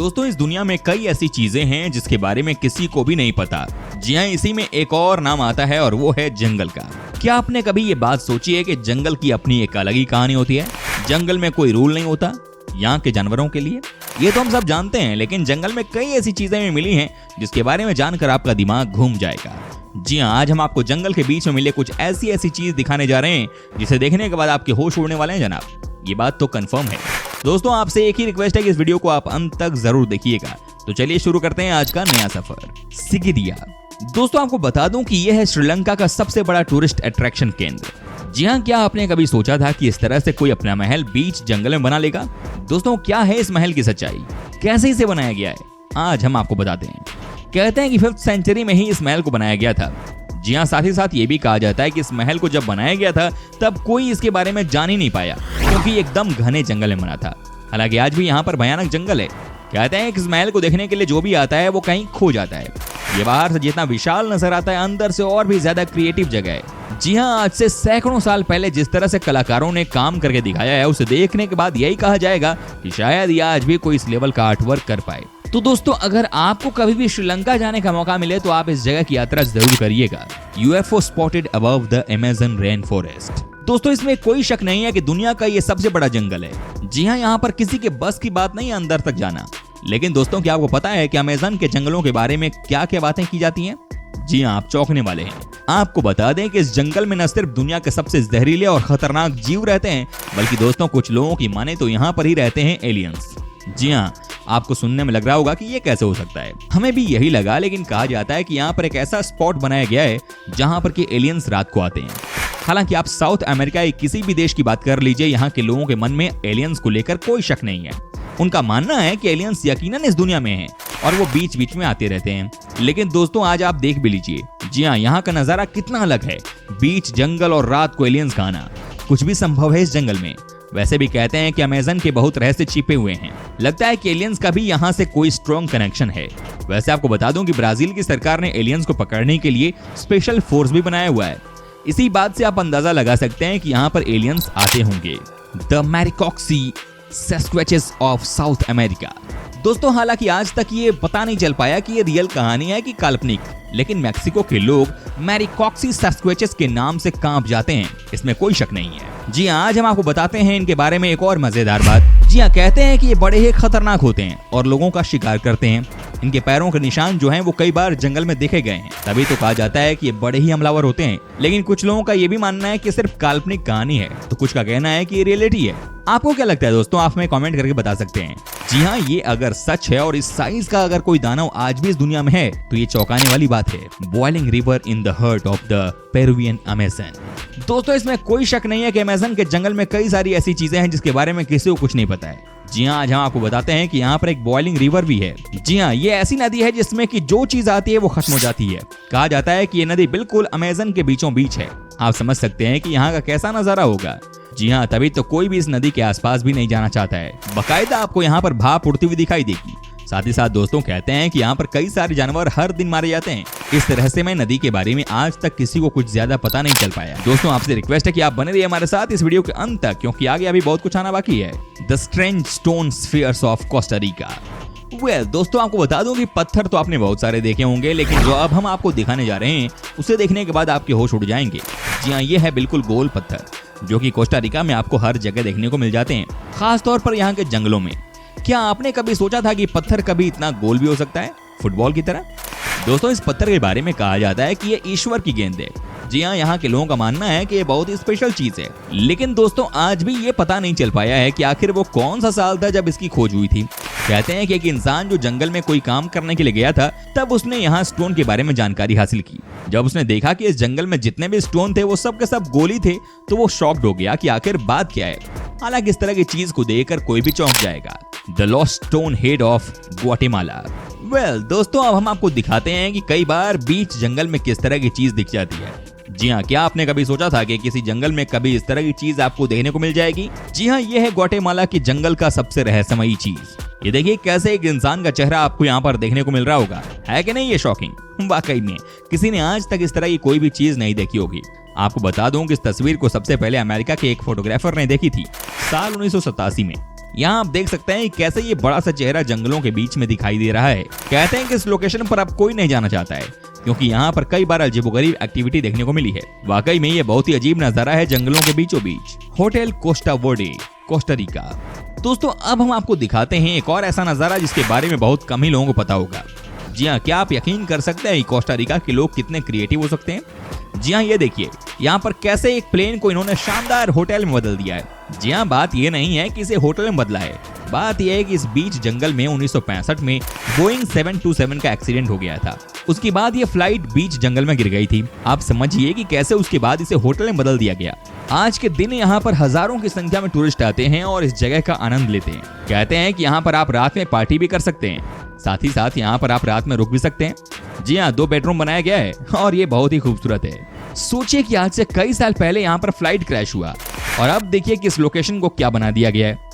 दोस्तों इस दुनिया में कई ऐसी चीजें हैं जिसके बारे में किसी को भी नहीं पता। जी हाँ, इसी में एक और नाम आता है और वो है जंगल का। क्या आपने कभी ये बात सोची है कि जंगल की अपनी एक अलग ही कहानी होती है? जंगल में कोई रूल नहीं होता यहाँ के जानवरों के लिए। ये तो हम सब जानते हैं, लेकिन जंगल में कई ऐसी चीजें भी मिली हैं जिसके बारे में जानकर आपका दिमाग घूम जाएगा। जी हाँ, आज हम आपको जंगल के बीच में मिले कुछ ऐसी चीज दिखाने जा रहे हैं जिसे देखने के बाद आपके होश उड़ने वाले हैं जनाब। ये बात तो कंफर्म है। दोस्तों आपसे एक ही रिक्वेस्ट है कि इस वीडियो को आप अंत तक जरूर देखिएगा। तो चलिए शुरू करते हैं आज का नया सफर। सिगिरिया। दोस्तों आपको बता दूं कि यह है श्रीलंका का सबसे बड़ा टूरिस्ट अट्रैक्शन केंद्र। जी हाँ, क्या आपने कभी सोचा था कि इस तरह से कोई अपना महल बीच जंगल में बना लेगा? दोस्तों क्या है इस महल की सच्चाई, कैसे इसे बनाया गया है, आज हम आपको बताते हैं। कहते हैं कि 5th सेंचुरी में ही इस महल को बनाया गया था। जी हाँ, साथ ही साथ ये भी कहा जाता है कि इस महल को जब बनाया गया था तब कोई इसके बारे में जान ही नहीं पाया, क्योंकि एकदम घने जंगल में बना था। हालांकि आज भी यहाँ पर भयानक जंगल है। कहते हैं कि इस महल को देखने के लिए जो भी आता है वो कहीं खो जाता है। ये बाहर से जितना विशाल नजर आता है, अंदर से और भी ज्यादा क्रिएटिव जगह है। जी हाँ, आज से सैकड़ों साल पहले जिस तरह से कलाकारों ने काम करके दिखाया है, उसे देखने के बाद यही कहा जाएगा कि शायद ये आज भी कोई इस लेवल का आर्ट वर्क कर पाए। तो दोस्तों अगर आपको कभी भी श्रीलंका जाने का मौका मिले तो आप इस जगह की यात्रा जरूर करिएगा। UFO spotted above the Amazon rain forest. दोस्तों इसमें कोई शक नहीं है कि दुनिया का ये सबसे बड़ा जंगल है। जी हाँ, यहाँ पर किसी के बस की बात नहीं है अंदर तक जाना। लेकिन दोस्तों क्या आपको पता है कि अमेज़न के जंगलों के बारे में क्या क्या बातें की जाती हैं? जी हाँ, आप चौंकने वाले हैं। आपको बता दें कि इस जंगल में न सिर्फ दुनिया के सबसे जहरीले और खतरनाक जीव रहते हैं, बल्कि दोस्तों कुछ लोगों की माने तो यहाँ पर ही रहते हैं एलियंस। जी हाँ, आपको सुनने में लग रहा होगा कि ये कैसे हो सकता है। हमें भी यही लगा, लेकिन कहा जाता है कि यहाँ पर एक ऐसा स्पॉट बनाया गया है जहाँ पर कि एलियंस रात को आते हैं। हालांकि आप साउथ अमेरिका या किसी भी देश की बात कर लीजिए, यहाँ के लोगों के मन में एलियंस को लेकर कोई शक नहीं है। उनका मानना है कि एलियंस यकीनन इस दुनिया में हैं और वो बीच बीच में आते रहते हैं। लेकिन दोस्तों आज आप देख भी लीजिए, जी हाँ, यहाँ का नजारा कितना अलग है। बीच जंगल और रात को एलियंस का आना, कुछ भी संभव है इस जंगल में। वैसे भी कहते हैं कि अमेज़न के बहुत रहस्य छिपे हुए हैं। लगता है कि एलियंस का भी यहाँ से कोई स्ट्रॉन्ग कनेक्शन है। वैसे आपको बता दूं कि ब्राजील की सरकार ने एलियंस को पकड़ने के लिए स्पेशल फोर्स भी बनाया हुआ है। इसी बात से आप अंदाजा लगा सकते हैं कि यहाँ पर एलियंस आते होंगे। The Maricoxi Sasquatches of South America. दोस्तों हालांकि आज तक ये पता नहीं चल पाया कि ये रियल कहानी है कि काल्पनिक, लेकिन मैक्सिको के लोग मैरिकॉक्सी सैस्क्वेचेस के नाम से कांप जाते हैं, इसमें कोई शक नहीं है। जी हाँ, आज हम आपको बताते हैं इनके बारे में एक और मजेदार बात। जी हाँ, कहते हैं कि ये बड़े ही खतरनाक होते हैं और लोगों का शिकार करते हैं। इनके पैरों के निशान जो हैं वो कई बार जंगल में देखे गए हैं, तभी तो कहा जाता है कि ये बड़े ही हमलावर होते हैं। लेकिन कुछ लोगों का ये भी मानना है कि सिर्फ काल्पनिक कहानी है, तो कुछ का कहना है कि ये रियलिटी है। आपको क्या लगता है दोस्तों? आप हमें कमेंट करके बता सकते हैं। जी हाँ, ये अगर सच है और इस साइज का अगर कोई दानव आज भी इस दुनिया में है तो ये चौंकाने वाली बात है। Boiling river in the heart of the Peruvian Amazon. दोस्तों इसमें कोई शक नहीं है कि अमेज़न के जंगल में कई सारी ऐसी चीजें हैं जिसके बारे में किसी को कुछ नहीं पता है। जी हाँ, आज हम आपको बताते हैं कि यहाँ पर एक बॉइलिंग रिवर भी है। जी हाँ, ये ऐसी नदी है जिसमें कि जो चीज आती है वो खत्म हो जाती है। कहा जाता है कि ये नदी बिल्कुल अमेज़न के बीचों बीच है। आप समझ सकते हैं कि यहाँ का कैसा नजारा होगा। जी हाँ, तभी तो कोई भी इस नदी के आसपास भी नहीं जाना चाहता है। बाकायदा आपको यहाँ पर भाप उड़ती हुई दिखाई देगी। साथ ही साथ दोस्तों कहते हैं कि यहाँ पर कई सारे जानवर हर दिन मारे जाते हैं। इस रहस्यमय नदी के बारे में आज तक किसी को कुछ ज्यादा पता नहीं चल पाया। दोस्तों आपसे रिक्वेस्ट है कि आप बने रहिए हमारे साथ इस वीडियो के अंत तक, क्योंकि आगे अभी बहुत कुछ आना बाकी है। The strange stone spheres of Costa Rica. दोस्तों आपको बता दूं कि पत्थर तो आपने बहुत सारे देखे होंगे, लेकिन जो अब हम आपको दिखाने जा रहे हैं उसे देखने के बाद आपके होश उड़ जाएंगे। जी हाँ, ये है बिल्कुल गोल पत्थर जो कि कोस्टा रिका में आपको हर जगह देखने को मिल जाते हैं, खास तौर पर यहाँ के जंगलों में। क्या आपने कभी सोचा था कि पत्थर कभी इतना गोल भी हो सकता है, फुटबॉल की तरह? दोस्तों इस पत्थर के बारे में कहा जाता है कि ये ईश्वर की गेंद है। जी हाँ, यहाँ के लोगों का मानना है कि ये बहुत ही स्पेशल चीज है। लेकिन दोस्तों आज भी ये पता नहीं चल पाया है कि आखिर वो कौन सा साल था जब इसकी खोज हुई थी। कहते हैं कि एक इंसान जो जंगल में कोई काम करने के लिए गया था, तब उसने यहाँ स्टोन के बारे में जानकारी हासिल की। जब उसने देखा कि इस जंगल में जितने भी स्टोन थे वो सब के सब गोली थे, तो वो शॉक्ड हो गया कि आखिर बात क्या है। हालांकि इस तरह की चीज को देखकर कोई भी चौंक जाएगा। The lost stone head of Guatemala. दोस्तों अब हम आपको दिखाते हैं कि कई बार बीच जंगल में किस तरह की चीज दिख जाती है। जी हाँ, क्या आपने कभी सोचा था कि किसी जंगल में कभी इस तरह की चीज आपको देखने को मिल जाएगी? जी हाँ, ये है ग्वाटेमाला की जंगल का सबसे रहस्यमयी चीज। ये देखिए कैसे एक इंसान का चेहरा आपको यहाँ पर देखने को मिल रहा होगा, है कि नहीं? ये शॉकिंग। वाकई में किसी ने आज तक इस तरह की कोई भी चीज नहीं देखी होगी। आपको बता दूं कि इस तस्वीर को सबसे पहले अमेरिका के एक फोटोग्राफर ने देखी थी साल 1987 में। यहाँ आप देख सकते हैं कैसे ये बड़ा सा चेहरा जंगलों के बीच में दिखाई दे रहा है। कहते हैं कि इस लोकेशन पर अब कोई नहीं जाना चाहता है क्योंकि यहाँ पर कई बार अजीबोगरीब एक्टिविटी देखने को मिली है। वाकई में ये बहुत ही अजीब नजारा है जंगलों के बीचों बीच। Hotel Costa Verde, Costa Rica. दोस्तों अब हम आपको दिखाते हैं एक और ऐसा नजारा जिसके बारे में बहुत कम ही लोगों को पता होगा। जी हाँ, क्या आप यकीन कर सकते हैं कोस्टा रिका के लोग कितने क्रिएटिव हो सकते हैं। जी हाँ, ये देखिए यहाँ पर कैसे एक प्लेन को इन्होंने शानदार होटल में बदल दिया है। जी हाँ, बात ये नहीं है कि इसे होटल में बदला है, बात यह है कि इस बीच जंगल में 1965 में बोइंग 727 का एक्सीडेंट हो गया था। उसके बाद ये फ्लाइट बीच जंगल में गिर गई थी। आप समझिए कि कैसे उसके बाद इसे होटल में बदल दिया गया। आज के दिन यहाँ पर हजारों की संख्या में टूरिस्ट आते हैं और इस जगह का आनंद लेते हैं। कहते हैं कि यहाँ पर आप रात में पार्टी भी कर सकते हैं, साथ ही साथ यहाँ पर आप रात में रुक भी सकते हैं। जी हाँ, 2 बेडरूम बनाया गया है और ये बहुत ही खूबसूरत है। सोचिए कि आज से कई साल पहले यहाँ पर फ्लाइट क्रैश हुआ और अब देखिए कि इस लोकेशन को क्या बना दिया गया है।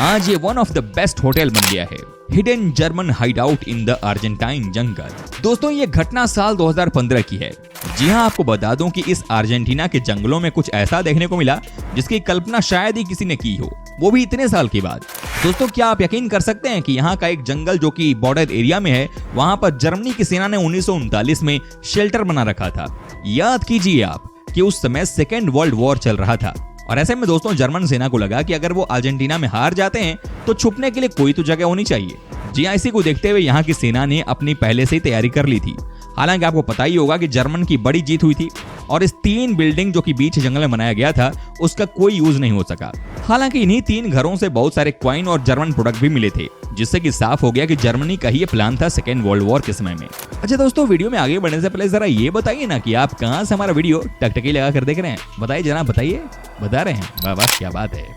आज ये one of the best hotel बन गया है। Hidden German hideout in the Argentine jungle. दोस्तों ये घटना साल 2015 की है। जी हाँ, आपको बता दूं कि इस अर्जेंटीना के जंगलों में कुछ ऐसा देखने को मिला जिसकी कल्पना शायद ही किसी ने की हो, वो भी इतने साल के बाद। दोस्तों क्या आप यकीन कर सकते हैं कि यहाँ का एक जंगल जो कि बॉर्डर एरिया में है, वहां पर जर्मनी की सेना ने 1939 में शेल्टर बना रखा था। याद कीजिए आप कि उस समय सेकेंड वर्ल्ड वॉर चल रहा था और ऐसे में दोस्तों जर्मन सेना को लगा कि अगर वो अर्जेंटीना में हार जाते हैं तो छुपने के लिए कोई तो जगह होनी चाहिए। जी हाँ, इसी को देखते हुए यहाँ की सेना ने अपनी पहले से ही तैयारी कर ली थी। हालांकि आपको पता ही होगा कि जर्मन की बड़ी जीत हुई थी और इस 3 बिल्डिंग जो कि बीच जंगल में बनाया गया था उसका कोई यूज नहीं हो सका। हालांकि इन्हीं 3 घरों से बहुत सारे क्वाइन और जर्मन प्रोडक्ट भी मिले थे, जिससे कि साफ हो गया कि जर्मनी का ही प्लान था सेकेंड वर्ल्ड वॉर के समय में। अच्छा दोस्तों, वीडियो में आगे बढ़ने से पहले जरा ये बताइए ना कि आप कहाँ से हमारा वीडियो टकटकी लगा कर देख रहे हैं। बताइए जनाब, बताइए। बता रहे हैं, वाह वाह क्या बात है।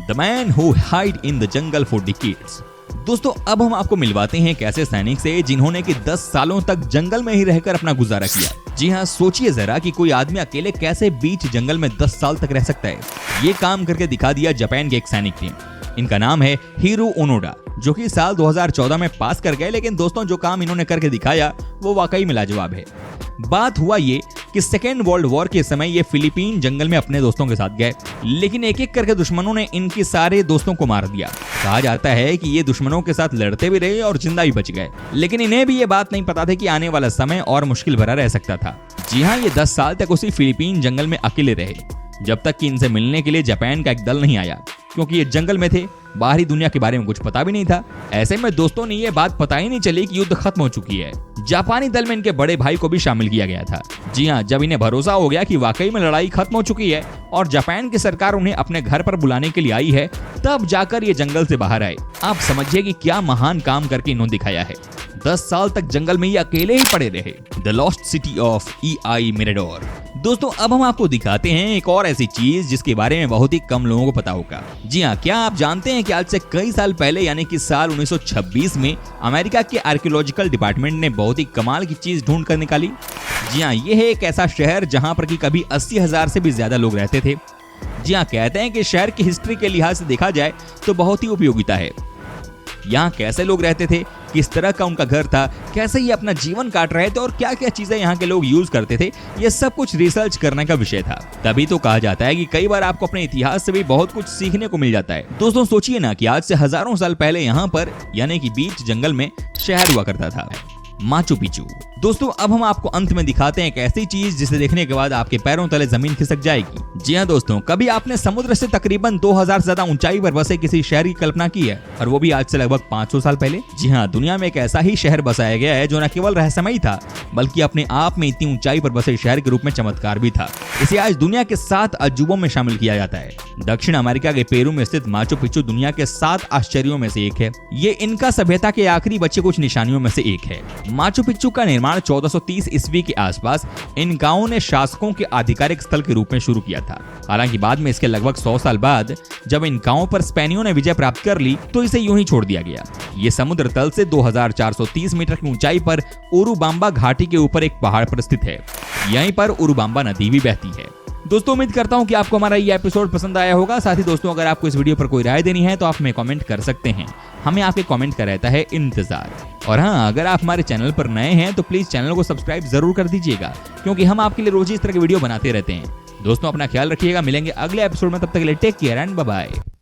The man who hide in the jungle for decades. दोस्तों अब हम आपको मिलवाते हैं एक ऐसे सैनिक से जिन्होंने कि 10 सालों तक जंगल में ही रहकर अपना गुजारा किया। जी हाँ, सोचिए जरा कि कोई आदमी अकेले कैसे बीच जंगल में 10 साल तक रह सकता है। ये काम करके दिखा दिया जापान के एक सैनिक ने। इनका नाम है हीरो ओनोडा, जो कि साल 2014 में पास कर गए। लेकिन दोस्तों जो काम इन्होंने करके दिखाया वो वाकई में लाजवाब है। बात हुआ ये कि सेकेंड वर्ल्ड वॉर के समय ये फिलीपीन जंगल में अपने दोस्तों के साथ गए, लेकिन एक एक करके दुश्मनों ने इनके सारे दोस्तों को मार दिया। कहा जाता है कि ये दुश्मनों के साथ लड़ते भी रहे और जिंदा भी बच गए, लेकिन इन्हें भी ये बात नहीं पता था कि आने वाला समय और मुश्किल भरा रह सकता था। जी हाँ, ये 10 साल तक उसी फिलीपीन जंगल में अकेले रहे, जब तक कि इनसे मिलने के लिए जापान का एक दल नहीं आया, क्योंकि ये जंगल में थे, बाहरी दुनिया के बारे में कुछ पता भी नहीं था। ऐसे में दोस्तों ने ये बात पता ही नहीं चली कि युद्ध खत्म हो चुकी है। जापानी दल में इनके बड़े भाई को भी शामिल किया गया था। जी हाँ, जब इन्हें भरोसा हो गया कि वाकई में लड़ाई खत्म हो चुकी है और जापान की सरकार उन्हें अपने घर पर बुलाने के लिए आई है, तब जाकर ये जंगल से बाहर आए। आप समझिए कि क्या महान काम करके इन्होंने दिखाया है। 10 साल तक जंगल में ये अकेले ही पड़े रहे। The lost city of El Mirador. दोस्तों अब हम आपको दिखाते हैं एक और ऐसी चीज जिसके बारे में बहुत ही कम लोगों को पता होगा। जी हाँ, क्या आप जानते हैं कि आज से कई साल पहले यानी कि साल 1926 में अमेरिका के आर्कियोलॉजिकल डिपार्टमेंट ने बहुत ही कमाल की चीज ढूंढ कर निकाली। जी हाँ, ये है एक ऐसा शहर जहां पर कि कभी 80,000 से भी ज्यादा लोग रहते थे। जी हाँ, कहते हैं कि शहर की हिस्ट्री के लिहाज से देखा जाए तो बहुत ही उपयोगिता है। यहाँ कैसे लोग रहते थे, किस तरह का उनका घर था, कैसे ये अपना जीवन काट रहे थे और क्या क्या चीजें यहाँ के लोग यूज करते थे, ये सब कुछ रिसर्च करने का विषय था। तभी तो कहा जाता है कि कई बार आपको अपने इतिहास से भी बहुत कुछ सीखने को मिल जाता है। दोस्तों सोचिए ना कि आज से हजारों साल पहले यहाँ पर यानी कि बीच जंगल में शहर हुआ करता था, माचू पिचू। दोस्तों अब हम आपको अंत में दिखाते हैं एक ऐसी चीज जिसे देखने के बाद आपके पैरों तले जमीन खिसक जाएगी। जी हाँ दोस्तों, कभी आपने समुद्र से तकरीबन 2000 से ज्यादा ऊंचाई पर बसे किसी शहर की कल्पना की है, और वो भी आज से लगभग 500 साल पहले? जी हाँ, दुनिया में एक ऐसा ही शहर बसाया गया है जो न केवल रहस्यमयी था बल्कि अपने आप में इतनी ऊंचाई पर बसे शहर के रूप में चमत्कार भी था। इसे आज दुनिया के 7 अजूबों में शामिल किया जाता है। दक्षिण अमेरिका के पेरू में स्थित माचू पिच्चू दुनिया के 7 आश्चर्यों में से एक है। ये इनका सभ्यता के आखिरी बचे कुछ निशानियों में से एक है। माचू पिच्चू का निर्माण 1430 ईस्वी के आसपास इनकाओं ने शासकों के आधिकारिक स्थल के रूप में शुरू किया था। हालांकि बाद में इसके लगभग 100 साल बाद जब इनकाओं पर स्पेनियों ने विजय प्राप्त कर ली तो इसे यूं ही छोड़ दिया गया। ये समुद्र तल से 2430 मीटर की ऊंचाई पर उरुबांबा घाटी के ऊपर एक पहाड़ पर स्थित है। यहीं पर उरुबांबा नदी भी बहती है। दोस्तों उम्मीद करता हूं कि आपको हमारा ये एपिसोड पसंद आया होगा। साथ ही दोस्तों अगर आपको इस वीडियो पर कोई राय देनी है तो आप हमें कमेंट कर सकते हैं। हमें आपके कमेंट का रहता है इंतजार। और हाँ, अगर आप हमारे चैनल पर नए हैं तो प्लीज चैनल को सब्सक्राइब जरूर कर दीजिएगा, क्योंकि हम आपके लिए रोज इस तरह की वीडियो बनाते रहते हैं। दोस्तों अपना ख्याल रखिएगा, मिलेंगे अगले एपिसोड में, तब तक के लिए take care and bye bye.